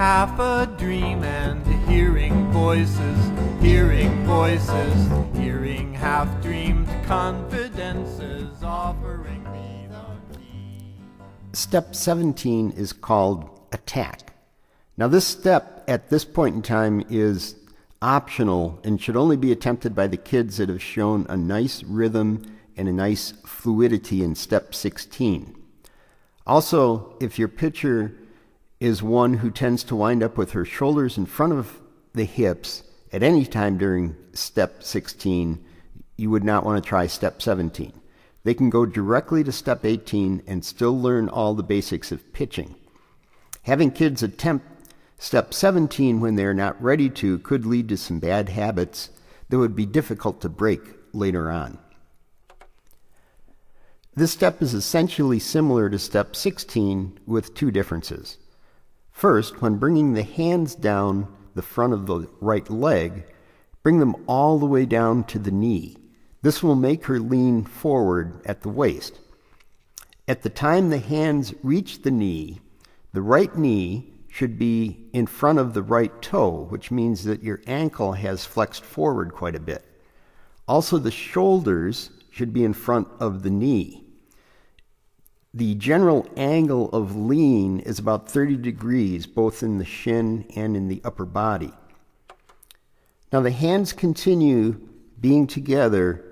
half a dream and hearing voices, hearing voices, hearing half-dreamed confidences offering me the key. Step 17 is called attack. Now this step at this point in time is optional and should only be attempted by the kids that have shown a nice rhythm and a nice fluidity in step 16. Also, if your pitcher is one who tends to wind up with her shoulders in front of the hips at any time during step 16, you would not want to try step 17. They can go directly to step 18 and still learn all the basics of pitching. Having kids attempt step 17 when they're not ready to could lead to some bad habits that would be difficult to break later on. This step is essentially similar to step 16 with two differences. First, when bringing the hands down the front of the right leg, bring them all the way down to the knee. This will make her lean forward at the waist. At the time the hands reach the knee, the right knee should be in front of the right toe, which means that your ankle has flexed forward quite a bit. Also, the shoulders should be in front of the knee. The general angle of lean is about 30 degrees, both in the shin and in the upper body. Now the hands continue being together,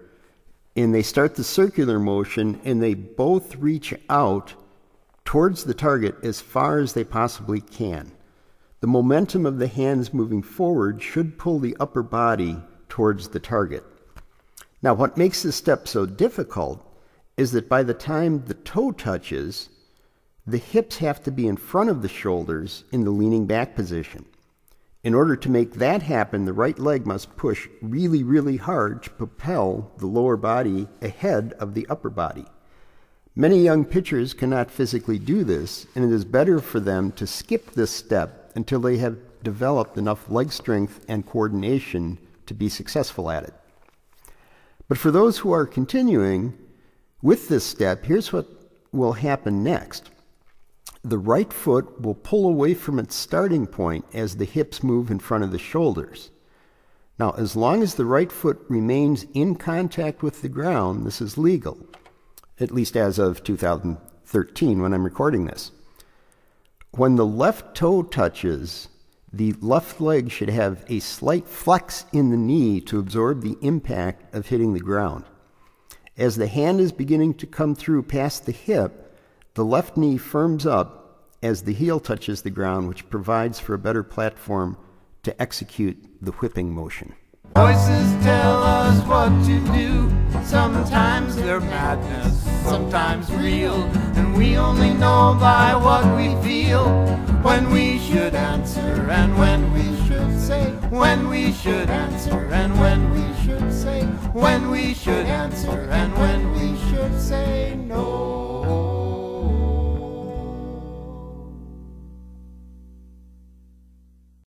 and they start the circular motion, and they both reach out towards the target as far as they possibly can. The momentum of the hands moving forward should pull the upper body towards the target. Now, what makes this step so difficult is that by the time the toe touches, the hips have to be in front of the shoulders in the leaning back position. In order to make that happen, the right leg must push really, really hard to propel the lower body ahead of the upper body. Many young pitchers cannot physically do this, and it is better for them to skip this step until they have developed enough leg strength and coordination to be successful at it. But for those who are continuing with this step, here's what will happen next. The right foot will pull away from its starting point as the hips move in front of the shoulders. Now, as long as the right foot remains in contact with the ground, this is legal, at least as of 2013 when I'm recording this. When the left toe touches, the left leg should have a slight flex in the knee to absorb the impact of hitting the ground. As the hand is beginning to come through past the hip, the left knee firms up as the heel touches the ground, which provides for a better platform to execute the whipping motion. Voices tell us what to do. Sometimes they're madness, sometimes real, and we only know by what we feel. When we should answer and when we should say, when we should answer and when we should say, when we should answer and when we should say no.